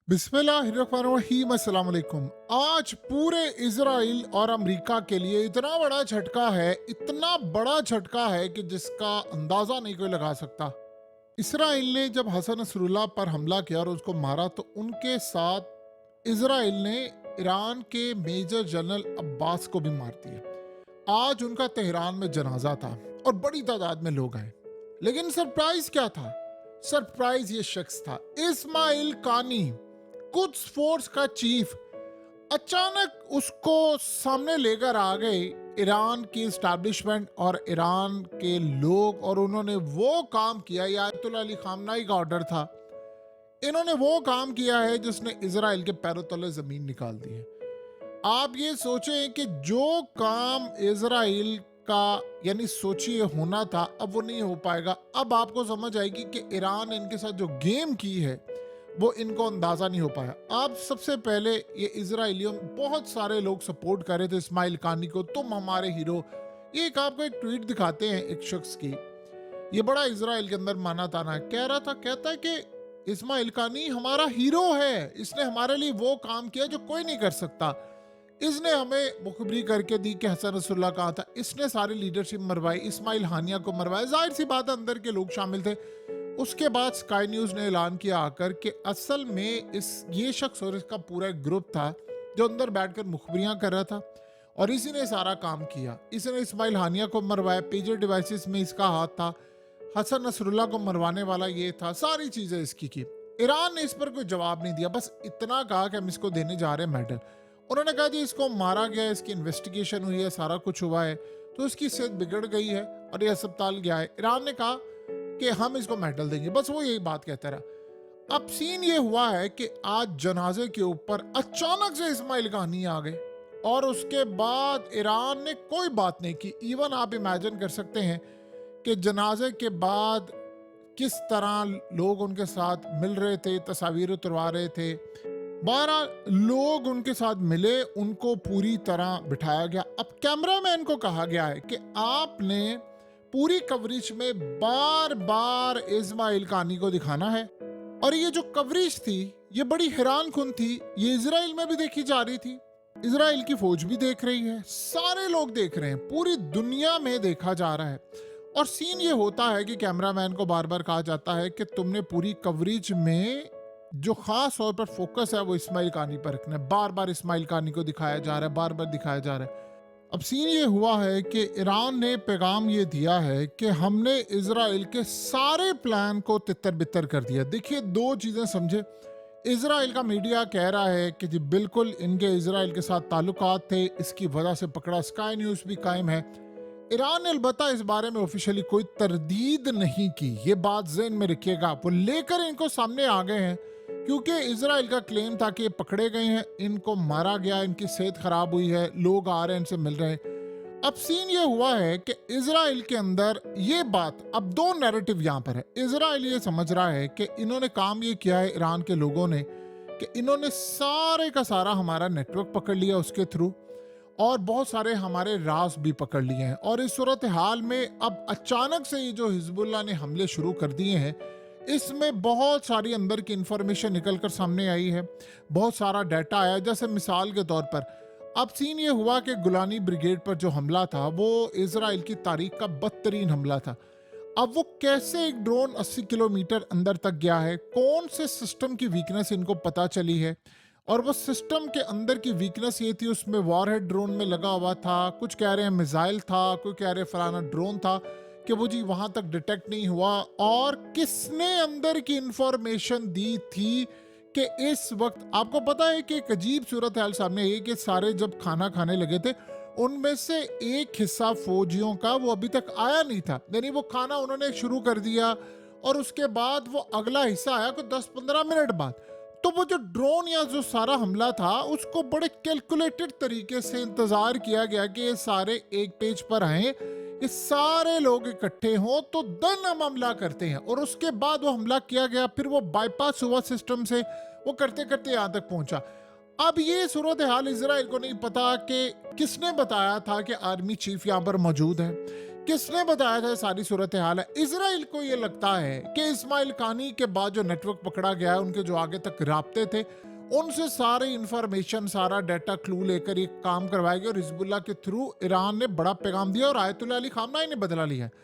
बिस्मिल्लाहिर्रहमानिर्रहीम अस्सलाम वालेकुम। आज पूरे इजराइल और अमेरिका के लिए इतना बड़ा झटका है, इतना बड़ा झटका है कि जिसका अंदाजा नहीं कोई लगा सकता। इसराइल ने जब हसन नसरुल्लाह पर हमला किया और उसको मारा तो उनके साथ इजराइल ने ईरान के मेजर जनरल अब्बास को भी मार दिया। आज उनका तेहरान में जनाजा था और बड़ी तादाद में लोग आए। लेकिन सरप्राइज क्या था? सरप्राइज ये शख्स था, इस्माइल कानी, कुद्स फोर्स का चीफ। अचानक उसको सामने लेकर आ गए ईरान की एस्टैब्लिशमेंट और ईरान के लोग, और उन्होंने वो काम किया, ये आयतुल्लाह अली खामनाई का ऑर्डर था। इन्होंने वो काम किया है जिसने इजराइल के पैरों तले जमीन निकाल दी है। आप ये सोचें कि जो काम इजराइल का यानी सोचिए होना था, अब वो नहीं हो पाएगा। अब आपको समझ आएगी कि ईरान इनके साथ जो गेम की है वो इनको अंदाजा नहीं हो पाया। आप सबसे पहले ये इजराइलियों बहुत सारे लोग सपोर्ट कर रहे थे इस्माइल कानी को, तुम हमारे हीरो। ये एक आपको एक ट्वीट दिखाते हैं एक शख्स की, ये बड़ा इजराइल के अंदर माना ताना है, कह रहा था, कहता है कि इस्माइल कानी हमारा हीरो है, इसने हमारे लिए वो काम किया जो कोई नहीं कर सकता। इसने हमें मुखबरी करके दी कि हसन नसरुल्लाह कहा था, इसने सारी लीडरशिप मरवाई, इस्माइल हानिया को मरवाया। जाहिर सी बात है अंदर के लोग शामिल थे। उसके बाद स्काई न्यूज ने ऐलान किया आकर कि असल में ये शख्स और इसका पूरा एक ग्रुप था जो अंदर बैठकर मुखबरियां कर रहा था और इसी ने सारा काम किया। इसने इस्माइल हानिया को मरवाया, पेजर डिवाइसेस में इसका हाथ था, हसन नसरुल्लाह को मरवाने वाला ये था, सारी चीजें इसकी की। ईरान ने इस पर कोई जवाब नहीं दिया, बस इतना कहा कि हम इसको देने जा रहे हैं मेडल। उन्होंने कहा जी इसको मारा गया है, इसकी इन्वेस्टिगेशन हुई है, सारा कुछ हुआ है, तो इसकी सेहत बिगड़ गई है और ये अस्पताल गया है। ईरान ने कहा कि हम इसको मेडल देंगे, बस वो यही बात कहता रहा। अब सीन ये हुआ है कि आज जनाजे के ऊपर अचानक से इस्माइल कानी आ गए और उसके बाद ईरान ने कोई बात नहीं की। इवन आप इमेजिन कर सकते हैं कि जनाजे के बाद किस तरह लोग उनके साथ मिल रहे थे, तस्वीर उतरवा रहे थे। 12 लोग उनके साथ मिले, उनको पूरी तरह बिठाया गया। अब कैमरामैन को कहा गया है कि आपने पूरी कवरेज में बार बार इस्माइल कानी को दिखाना है। और ये जो कवरेज थी ये बड़ी हैरान कुन थी, ये इजराइल में भी देखी जा रही थी, इजराइल की फौज भी देख रही है, सारे लोग देख रहे हैं, पूरी दुनिया में देखा जा रहा है। और सीन ये होता है कि कैमरामैन को बार बार कहा जाता है कि तुमने पूरी कवरेज में जो खास तौर पर फोकस है वो इस्माइल कानी पर रखना है। बार बार इस्माइल कानी को दिखाया जा रहा है, बार बार दिखाया जा रहा है। अब सीन ये हुआ है कि ईरान ने पैगाम ये दिया है कि हमने इजराइल के सारे प्लान को तितर बितर कर दिया। देखिए दो चीजें समझे, इजराइल का मीडिया कह रहा है कि जी बिल्कुल इनके इजराइल के साथ ताल्लुकात थे, इसकी वजह से पकड़ा, स्काई न्यूज भी कायम है। ईरान ने अलबत्ता इस बारे में ऑफिशियली कोई तरदीद नहीं की, ये बात ज़हन में रखिएगा। वो लेकर इनको सामने आ गए हैं क्योंकि इजराइल का क्लेम था कि ये पकड़े गए हैं, इनको मारा गया, इनकी सेहत खराब हुई है, लोग आ रहे हैं, इनसे मिल रहे हैं। अब सीन ये हुआ है कि इजराइल के अंदर ये बात, अब दो नैरेटिव यहाँ पर है। इजराइल ये समझ रहा है कि इन्होंने काम ये किया है ईरान के लोगों ने कि इन्होंने सारे का सारा हमारा नेटवर्क पकड़ लिया उसके थ्रू, और बहुत सारे हमारे राज भी पकड़ लिए हैं। और इस सूरत हाल में अब अचानक से ये जो हिजबुल्लाह ने हमले शुरू कर दिए हैं, इसमें बहुत सारी अंदर की इंफॉर्मेशन निकलकर सामने आई है, बहुत सारा डाटा आया। जैसे मिसाल के तौर पर अब सीन ये हुआ कि गुलानी ब्रिगेड पर जो हमला था वो इजराइल की तारीख का बदतरीन हमला था। अब वो कैसे एक ड्रोन 80 किलोमीटर अंदर तक गया है, कौन से सिस्टम की वीकनेस इनको पता चली है, और वो सिस्टम के अंदर की वीकनेस ये थी, उसमें वॉरहेड ड्रोन में लगा हुआ था, कुछ कह रहे हैं मिसाइल था, कोई कह रहे फलाना ड्रोन था, कि वो जी वहां तक डिटेक्ट नहीं हुआ। और किसने अंदर की इंफॉर्मेशन दी थी कि इस वक्त आपको पता है कि एक अजीब सूरत हाल सामने आई कि सारे जब खाना खाने लगे थे उनमें से एक हिस्सा फौजियों का वो अभी तक आया नहीं था, यानी वो खाना उन्होंने शुरू कर दिया और उसके बाद वो अगला हिस्सा आया कुछ 10-15 मिनट बाद। तो वो जो ड्रोन या जो सारा हमला था उसको बड़े कैलकुलेटेड तरीके से इंतजार किया गया कि ये सारे एक पेज पर आए, ये सारे लोग इकट्ठे हों तो दन हम हमला करते हैं। और उसके बाद वो हमला किया गया, फिर वो बाईपास हुआ सिस्टम से, वो करते करते यहां तक पहुंचा। अब ये सूरत हाल इजराइल को नहीं पता कि किसने बताया था कि आर्मी चीफ यहां पर मौजूद है, किसने बताया था ये सारी सूरत हाल है? इसराइल को ये लगता है कि इस्माइल कानी के बाद जो नेटवर्क पकड़ा गया है, उनके जो आगे तक राब्ते थे, उनसे सारी इंफॉर्मेशन, सारा डाटा क्लू लेकर ये काम करवाया गया और हिजबुल्लाह के थ्रू ईरान ने बड़ा पैगाम दिया और आयतुल्लाह अली खामनाई ने बदला लिया है।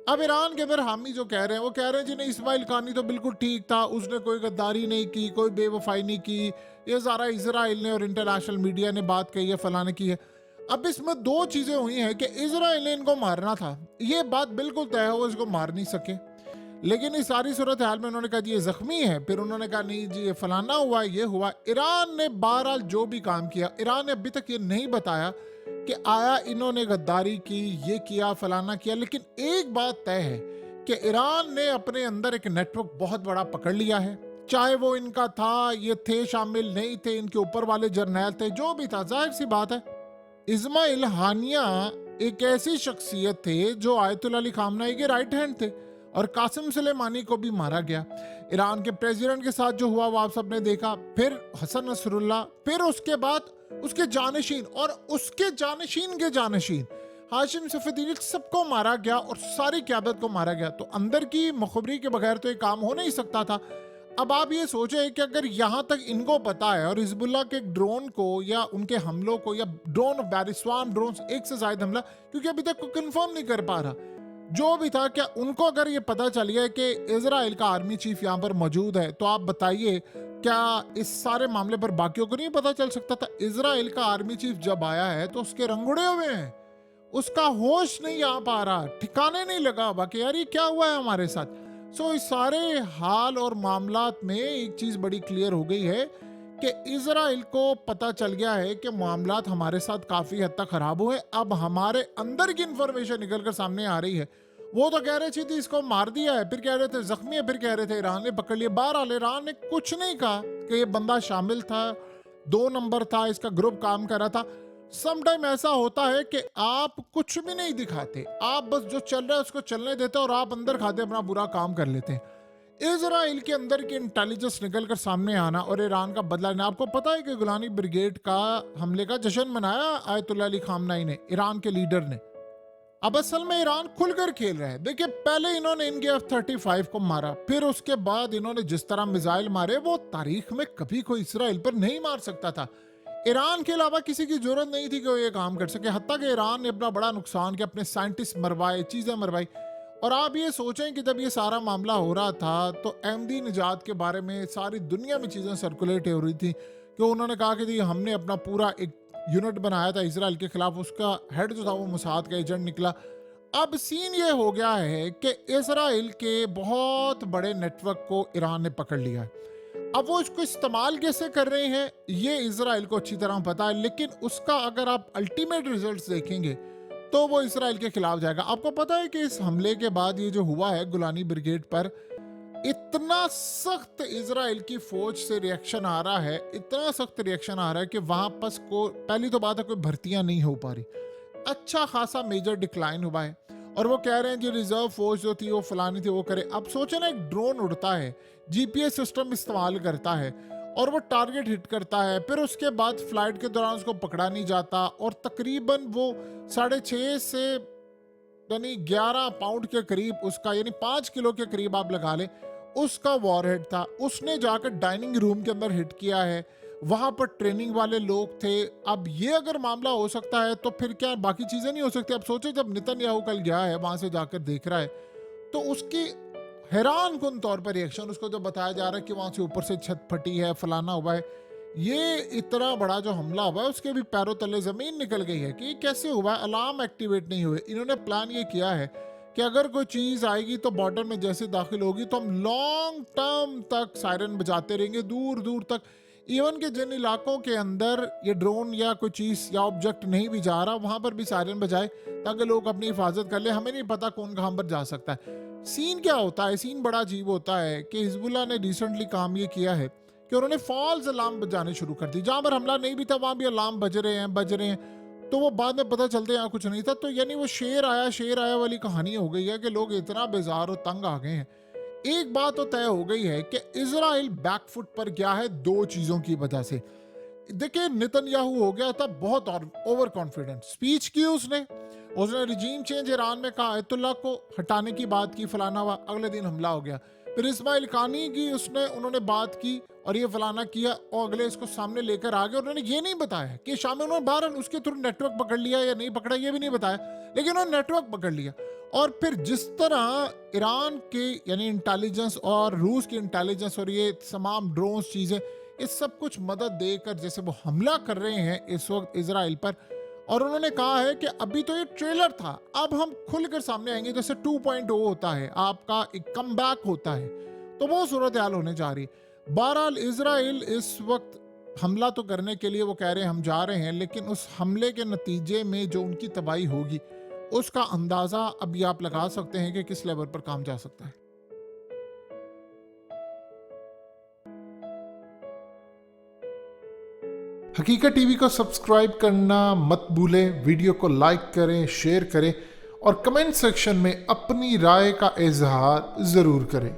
अब ईरान के फिर हामी जो कह रहे हैं, वो कह रहे हैं जी नहीं, इस्माइल कानी तो बिल्कुल ठीक था, उसने कोई गद्दारी नहीं की, कोई बेवफाई नहीं की, ये सारा इसराइल ने और इंटरनेशनल मीडिया ने बात कही है, फलाने की है। अब इसमें दो चीजें हुई हैं कि इसराइल ने इनको मारना था, ये बात बिल्कुल तय हो, इसको मार नहीं सके। लेकिन इस सारी सूरत हाल में उन्होंने कहा जी ये जख्मी है, फिर उन्होंने कहा नहीं जी ये फलाना हुआ, ये हुआ। ईरान ने बहरहाल जो भी काम किया, ईरान ने अभी तक ये नहीं बताया कि आया इन्होंने गद्दारी की, ये किया, फलाना किया। लेकिन एक बात तय है कि ईरान ने अपने अंदर एक नेटवर्क बहुत बड़ा पकड़ लिया है, चाहे वो इनका था, ये थे शामिल, नहीं थे, इनके ऊपर वाले जर्नैल थे, जो भी था, जाहिर सी बात है इस्माइल हानिया एक ऐसी शख्सियत थे जो आयतुल्लाह अली खामनाई के राइट हैंड थे और कासिम सुलेमानी को भी मारा गया। ईरान के प्रेसिडेंट के साथ जो हुआ वो आप सबने देखा, फिर हसन नसरुल्लाह, फिर उसके बाद उसके जानशीन और उसके जानशीन के जानशीन हाशिम सफदीनी, सबको मारा गया और सारी क़यादत को मारा गया। तो अंदर की मुखबरी के बगैर तो ये काम हो नहीं सकता था। अब आप ये सोचें कि अगर यहाँ तक इनको पता है और हिजबुल्लाह के ड्रोन को या उनके हमलों को, या ड्रोन बैरिस्वान ड्रोन एक से ज्यादा हमला, क्योंकि अभी तक कोई कंफर्म नहीं कर पा रहा, जो भी था, क्या उनको अगर ये पता चल गया कि इजराइल का आर्मी चीफ यहाँ पर मौजूद है, तो आप बताइए क्या इस सारे मामले पर बाकियों को नहीं पता चल सकता था? इजराइल का आर्मी चीफ जब आया है तो उसके रंग उड़े हुए हैं, उसका होश नहीं आ पा रहा, ठिकाने नहीं लगा हुआ कि यार ये क्या हुआ है हमारे साथ। सो इस सारे हाल और मामलात में एक चीज बड़ी क्लियर हो गई है कि इजराइल को पता चल गया है कि मामलात हमारे साथ काफी हद तक खराब हुए। अब हमारे अंदर की इंफॉर्मेशन निकलकर सामने आ रही है। वो तो कह रहे थे इसको मार दिया है, फिर कह रहे थे जख्मी है, फिर कह रहे थे ईरान ने पकड़ लिया। बहरहाल ईरान ने कुछ नहीं कहा कि ये बंदा शामिल था, 2 नंबर था, इसका ग्रुप काम कर रहा था। समटाइम ऐसा होता है कि आप कुछ भी नहीं दिखाते, आप बस जो चल रहा है उसको चलने देते और आप अंदर खाते अपना बुरा काम कर लेते हैं। इजराइल के अंदर की इंटेलिजेंस निकलकर सामने आना और ईरान का बदला लेना। आपको पता है कि गुलानी ब्रिगेड का हमले का जश्न मनाया आयतुल्लाह अली खामनाई ने, ईरान के लीडर ने। अब असल में ईरान खुलकर खेल रहा है। देखिए, पहले इन्होंने इनके F-35 को मारा, फिर उसके बाद इन्होंने जिस तरह मिसाइल मारे वो तारीख में कभी कोई इसराइल पर नहीं मार सकता था। ईरान के अलावा किसी की जरूरत नहीं थी कि वो ये काम कर सके। हत्ता कि ईरान ने अपना बड़ा नुकसान किया, अपने साइंटिस्ट मरवाए, चीजें मरवाई। और आप ये सोचें कि जब ये सारा मामला हो रहा था तो अहमदी निजात के बारे में सारी दुनिया में चीजें सर्कुलेट हो रही थी कि उन्होंने कहा कि जी हमने अपना पूरा एक यूनिट बनाया था इसराइल के खिलाफ, उसका हेड जो था वो मोसाद का एजेंट निकला। अब सीन ये हो गया है कि इसराइल के बहुत बड़े नेटवर्क को ईरान ने पकड़ लिया है। अब वो इसको इस्तेमाल कैसे कर रहे हैं ये इसराइल को अच्छी तरह पता है, लेकिन उसका अगर आप अल्टीमेट रिजल्ट्स देखेंगे तो वो इसराइल के खिलाफ जाएगा। आपको पता है कि इस हमले के बाद ये जो हुआ है गुलानी ब्रिगेड पर, इतना सख्त इसराइल की फौज से रिएक्शन आ रहा है, इतना सख्त रिएक्शन आ रहा है कि वहां पर को पहली तो बात है कोई भर्तियां नहीं हो पा रही, अच्छा खासा मेजर डिक्लाइन हुआ है। और वो कह रहे हैं जो रिजर्व फोर्स जो थी वो फलानी थी वो करे। अब सोचे ना, एक ड्रोन उड़ता है, जीपीएस सिस्टम इस्तेमाल करता है और वो टारगेट हिट करता है, फिर उसके बाद फ्लाइट के दौरान उसको पकड़ा नहीं जाता और तकरीबन वो 6.5 से यानी 11 पाउंड के करीब उसका, यानी 5 किलो के करीब आप लगा लें, उसका वॉरहेड था। उसने जाकर डाइनिंग रूम के अंदर हिट किया है, वहां पर ट्रेनिंग वाले लोग थे। अब ये अगर मामला हो सकता है तो फिर क्या बाकी चीजें नहीं हो सकती? अब सोचे जब नेतन्याहू कल गया है वहां से जाकर देख रहा है तो उसकी हैरान कुन तौर पर रिएक्शन, उसको जब बताया जा रहा है कि वहां से ऊपर से छत फटी है, फलाना हुआ है, ये इतना बड़ा जो हमला हुआ है उसके भी पैरों तले जमीन निकल गई है कि ये कैसे हुआ है। अलार्म एक्टिवेट नहीं हुए। इन्होंने प्लान ये किया है कि अगर कोई चीज आएगी तो बॉर्डर में जैसे दाखिल होगी तो हम लॉन्ग टर्म तक सायरन बजाते रहेंगे, दूर दूर तक। इवन के जिन इलाकों के अंदर ये ड्रोन या कोई चीज या ऑब्जेक्ट नहीं भी जा रहा वहां पर भी सायरन बजाए ताकि लोग अपनी हिफाजत कर ले। हमें नहीं पता कौन कहां पर जा सकता है। सीन क्या होता है, सीन बड़ा अजीब होता है कि हिजबुल्लाह ने रिसेंटली काम ये किया है कि उन्होंने फॉल्स अलार्म बजाने शुरू कर दी। जहां पर हमला नहीं भी था वहां भी अलार्म बज रहे हैं, तो वो बाद में पता चलते यहाँ कुछ नहीं था। तो यानी वो शेर आया वाली कहानी हो गई है कि लोग इतना बेजार और तंग आ गए हैं। एक बात तो तय हो गई है कि इजराइल बैकफुट पर गया है 2 चीजों की वजह से। देखिए, नेतन्याहू हो गया था बहुत और ओवर कॉन्फिडेंट, स्पीच की उसने, उसने रिजीम चेंज ईरान में कहा, आयतुल्लाह को हटाने की बात की, फलाना हुआ, अगले दिन हमला हो गया। फिर इस्माइल कानी की उन्होंने बात की और ये फलाना किया, और अगले इसको सामने लेकर आ गए। उन्होंने ये नहीं बताया कि शाम में उन्होंने बहरहाल उसके थ्रू नेटवर्क पकड़ लिया या नहीं पकड़ा, ये भी नहीं बताया, लेकिन उन्होंने नेटवर्क पकड़ लिया। और फिर जिस तरह ईरान के यानी इंटेलिजेंस और रूस की इंटेलिजेंस और ये तमाम ड्रोन्स चीज़ें, इस सब कुछ मदद देकर जैसे वो हमला कर रहे हैं इस वक्त इजराइल पर, और उन्होंने कहा है कि अभी तो ये ट्रेलर था, अब हम खुलकर सामने आएंगे, जैसे 2.0 होता है, आपका एक कम बैक होता है, तो वो सूरत हाल होने जा रही। बहरहाल इजराइल इस वक्त हमला तो करने के लिए वो कह रहे हैं हम जा रहे हैं, लेकिन उस हमले के नतीजे में जो उनकी तबाही होगी उसका अंदाजा अभी आप लगा सकते हैं कि किस लेवल पर काम जा सकता है। हकीकत टीवी को सब्सक्राइब करना मत भूलें, वीडियो को लाइक करें, शेयर करें और कमेंट सेक्शन में अपनी राय का इजहार जरूर करें।